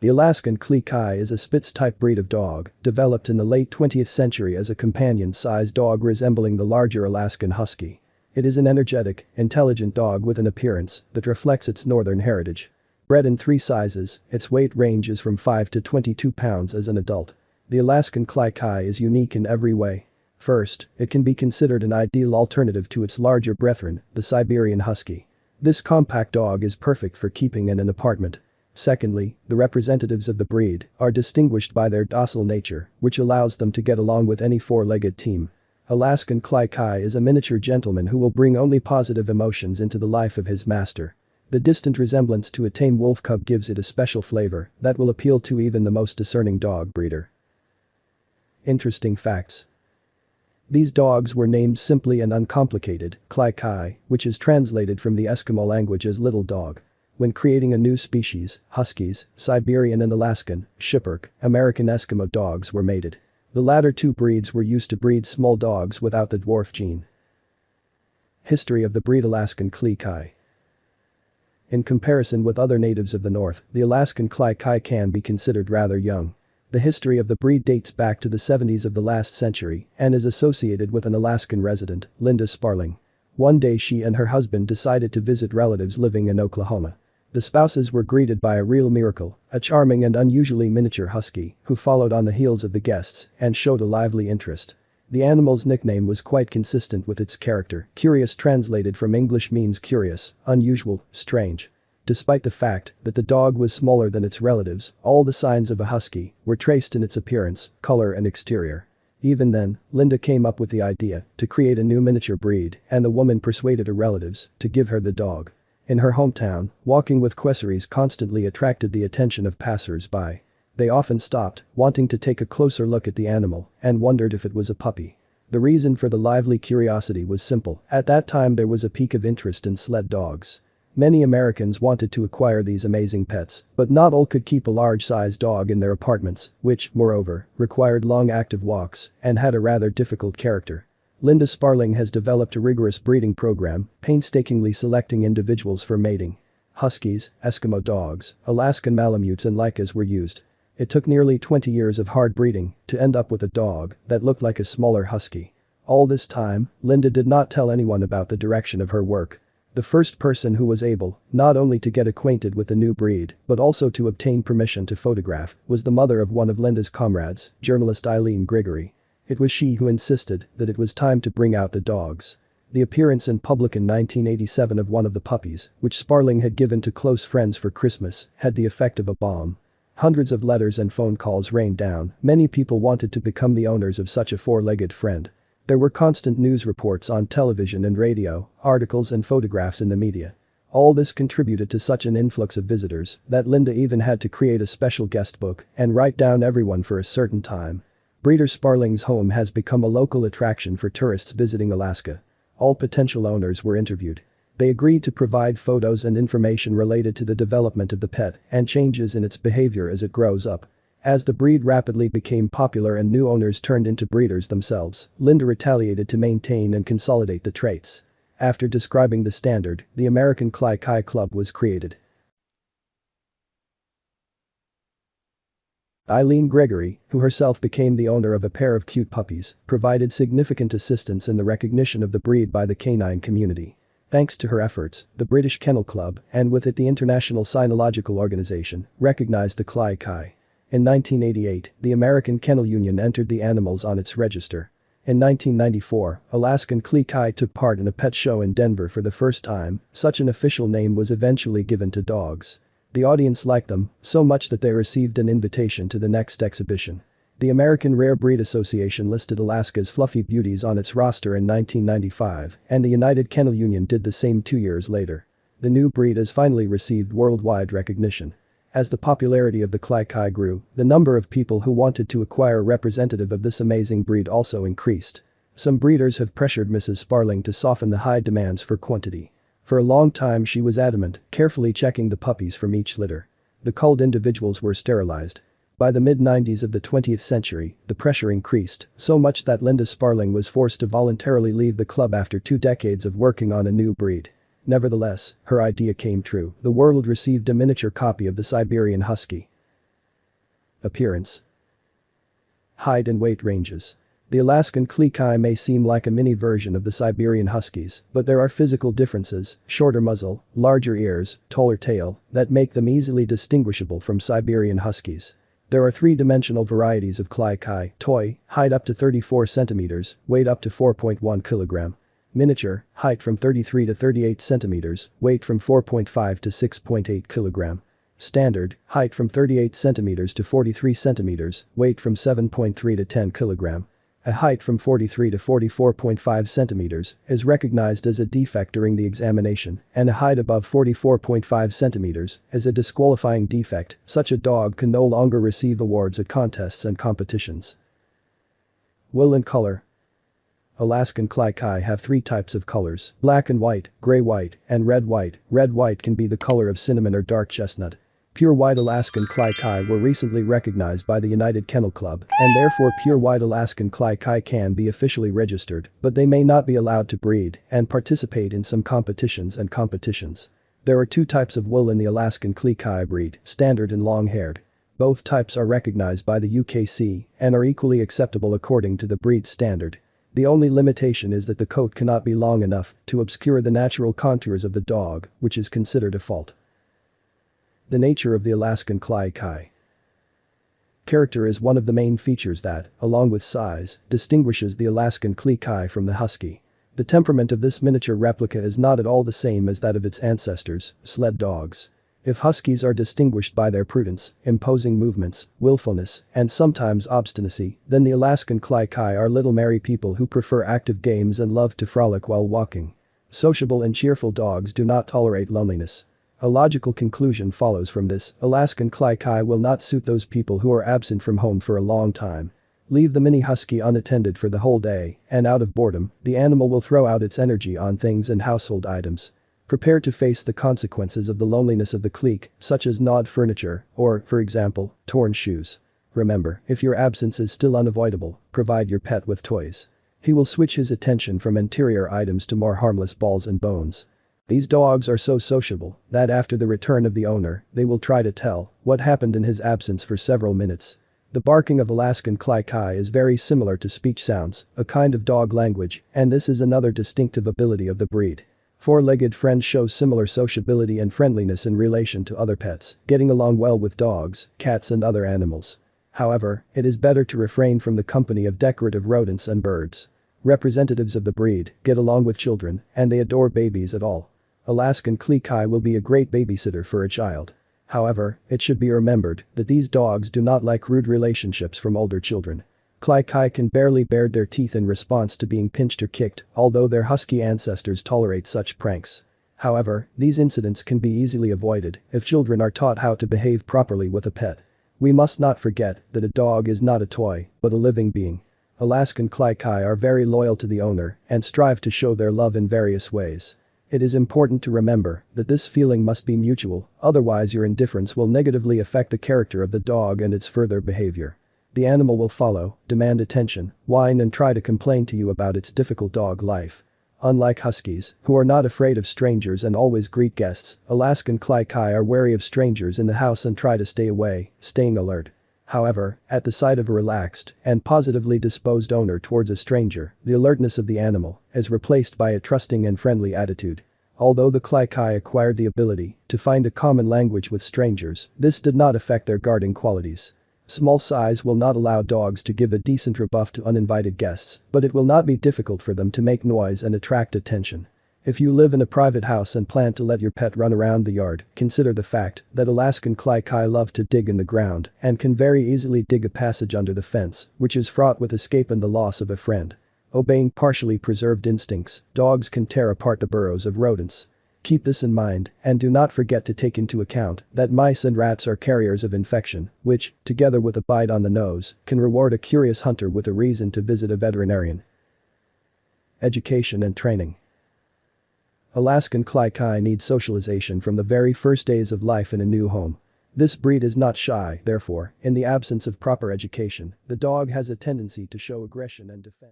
The Alaskan Klee Kai is a spitz-type breed of dog, developed in the late 20th century as a companion-sized dog resembling the larger Alaskan Husky. It is an energetic, intelligent dog with an appearance that reflects its northern heritage. Bred in 3 sizes, its weight ranges from 5 to 22 pounds as an adult. The Alaskan Klee Kai is unique in every way. First, it can be considered an ideal alternative to its larger brethren, the Siberian Husky. This compact dog is perfect for keeping in an apartment. Secondly, the representatives of the breed are distinguished by their docile nature, which allows them to get along with any 4-legged team. Alaskan Klee Kai is a miniature gentleman who will bring only positive emotions into the life of his master. The distant resemblance to a tame wolf cub gives it a special flavor that will appeal to even the most discerning dog breeder. Interesting facts. These dogs were named simply and uncomplicated, Klee Kai, which is translated from the Eskimo language as little dog. When creating a new species, Huskies, Siberian and Alaskan, Schipperke, American Eskimo dogs were mated. The latter 2 breeds were used to breed small dogs without the dwarf gene. History of the breed Alaskan Klee Kai. In comparison with other natives of the north, the Alaskan Klee Kai can be considered rather young. The history of the breed dates back to the 70s of the last century and is associated with an Alaskan resident, Linda Sparling. One day she and her husband decided to visit relatives living in Oklahoma. The spouses were greeted by a real miracle, a charming and unusually miniature husky who followed on the heels of the guests and showed a lively interest. The animal's nickname was quite consistent with its character, curious translated from English means curious, unusual, strange. Despite the fact that the dog was smaller than its relatives, all the signs of a husky were traced in its appearance, color and exterior. Even then, Linda came up with the idea to create a new miniature breed and the woman persuaded her relatives to give her the dog. In her hometown, walking with Quesaries constantly attracted the attention of passers-by. They often stopped, wanting to take a closer look at the animal, and wondered if it was a puppy. The reason for the lively curiosity was simple. At that time there was a peak of interest in sled dogs. Many Americans wanted to acquire these amazing pets, but not all could keep a large-sized dog in their apartments, which, moreover, required long active walks and had a rather difficult character. Linda Sparling has developed a rigorous breeding program, painstakingly selecting individuals for mating. Huskies, Eskimo dogs, Alaskan Malamutes and Lykas were used. It took nearly 20 years of hard breeding to end up with a dog that looked like a smaller husky. All this time, Linda did not tell anyone about the direction of her work. The first person who was able, not only to get acquainted with the new breed, but also to obtain permission to photograph, was the mother of one of Linda's comrades, journalist Eileen Grigory. It was she who insisted that it was time to bring out the dogs. The appearance in public in 1987 of one of the puppies, which Sparling had given to close friends for Christmas, had the effect of a bomb. Hundreds of letters and phone calls rained down, many people wanted to become the owners of such a 4-legged friend. There were constant news reports on television and radio, articles and photographs in the media. All this contributed to such an influx of visitors that Linda even had to create a special guest book and write down everyone for a certain time. Breeder Sparling's home has become a local attraction for tourists visiting Alaska. All potential owners were interviewed. They agreed to provide photos and information related to the development of the pet and changes in its behavior as it grows up. As the breed rapidly became popular and new owners turned into breeders themselves, Linda retaliated to maintain and consolidate the traits. After describing the standard, the American Klee Kai Club was created. Eileen Grigory, who herself became the owner of a pair of cute puppies, provided significant assistance in the recognition of the breed by the canine community. Thanks to her efforts, the British Kennel Club, and with it the International Cynological Organization, recognized the Klee Kai. In 1988, the American Kennel Union entered the animals on its register. In 1994, Alaskan Klee Kai took part in a pet show in Denver for the first time. Such an official name was eventually given to dogs. The audience liked them so much that they received an invitation to the next exhibition. The American Rare Breed Association listed Alaska's fluffy beauties on its roster in 1995, and the United Kennel Union did the same 2 years later. The new breed has finally received worldwide recognition. As the popularity of the Klee Kai grew, the number of people who wanted to acquire a representative of this amazing breed also increased. Some breeders have pressured Mrs. Sparling to soften the high demands for quantity. For a long time she was adamant, carefully checking the puppies from each litter. The culled individuals were sterilized. By the mid-90s of the 20th century, the pressure increased, so much that Linda Sparling was forced to voluntarily leave the club after 2 decades of working on a new breed. Nevertheless, her idea came true. The world received a miniature copy of the Siberian Husky. Appearance. Height and weight ranges. The Alaskan Klee Kai may seem like a mini version of the Siberian Huskies, but there are physical differences, shorter muzzle, larger ears, taller tail, that make them easily distinguishable from Siberian Huskies. There are three-dimensional varieties of Klee Kai: toy, height up to 34 cm, weight up to 4.1 kg. Miniature, height from 33 to 38 cm, weight from 4.5 to 6.8 kg. Standard, height from 38 cm to 43 cm, weight from 7.3 to 10 kg. A height from 43 to 44.5 cm is recognized as a defect during the examination, and a height above 44.5 cm is a disqualifying defect. Such a dog can no longer receive awards at contests and competitions. Wool and color. Alaskan Klee Kai have three types of colors: black and white, gray-white, and red-white. Red-white can be the color of cinnamon or dark chestnut. Pure white Alaskan Klee Kai were recently recognized by the United Kennel Club, and therefore pure white Alaskan Klee Kai can be officially registered, but they may not be allowed to breed and participate in some competitions. There are two types of wool in the Alaskan Klee Kai breed: standard and long-haired. Both types are recognized by the UKC and are equally acceptable according to the breed standard. The only limitation is that the coat cannot be long enough to obscure the natural contours of the dog, which is considered a fault. The nature of the Alaskan Klee Kai. Character is one of the main features that, along with size, distinguishes the Alaskan Klee Kai from the Husky. The temperament of this miniature replica is not at all the same as that of its ancestors, sled dogs. If Huskies are distinguished by their prudence, imposing movements, willfulness, and sometimes obstinacy, then the Alaskan Klee Kai are little merry people who prefer active games and love to frolic while walking. Sociable and cheerful dogs do not tolerate loneliness. A logical conclusion follows from this: Alaskan Klee Kai will not suit those people who are absent from home for a long time. Leave the mini husky unattended for the whole day, and out of boredom, the animal will throw out its energy on things and household items. Prepare to face the consequences of the loneliness of the clique, such as gnawed furniture, or, for example, torn shoes. Remember, if your absence is still unavoidable, provide your pet with toys. He will switch his attention from interior items to more harmless balls and bones. These dogs are so sociable that after the return of the owner, they will try to tell what happened in his absence for several minutes. The barking of Alaskan Klee Kai is very similar to speech sounds, a kind of dog language, and this is another distinctive ability of the breed. Four-legged friends show similar sociability and friendliness in relation to other pets, getting along well with dogs, cats and other animals. However, it is better to refrain from the company of decorative rodents and birds. Representatives of the breed get along with children, and they adore babies at all. Alaskan Klee Kai will be a great babysitter for a child. However, it should be remembered that these dogs do not like rude relationships from older children. Klee Kai can barely bared their teeth in response to being pinched or kicked, although their husky ancestors tolerate such pranks. However, these incidents can be easily avoided if children are taught how to behave properly with a pet. We must not forget that a dog is not a toy, but a living being. Alaskan Klee Kai are very loyal to the owner and strive to show their love in various ways. It is important to remember that this feeling must be mutual, otherwise your indifference will negatively affect the character of the dog and its further behavior. The animal will follow, demand attention, whine and try to complain to you about its difficult dog life. Unlike Huskies, who are not afraid of strangers and always greet guests, Alaskan Klee Kai are wary of strangers in the house and try to stay away, staying alert. However, at the sight of a relaxed and positively disposed owner towards a stranger, the alertness of the animal is replaced by a trusting and friendly attitude. Although the Klee Kai acquired the ability to find a common language with strangers, this did not affect their guarding qualities. Small size will not allow dogs to give a decent rebuff to uninvited guests, but it will not be difficult for them to make noise and attract attention. If you live in a private house and plan to let your pet run around the yard, consider the fact that Alaskan Klee Kai love to dig in the ground and can very easily dig a passage under the fence, which is fraught with escape and the loss of a friend. Obeying partially preserved instincts, dogs can tear apart the burrows of rodents. Keep this in mind and do not forget to take into account that mice and rats are carriers of infection, which, together with a bite on the nose, can reward a curious hunter with a reason to visit a veterinarian. Education and training. Alaskan Klee Kai need socialization from the very first days of life in a new home. This breed is not shy, therefore, in the absence of proper education, the dog has a tendency to show aggression and defense.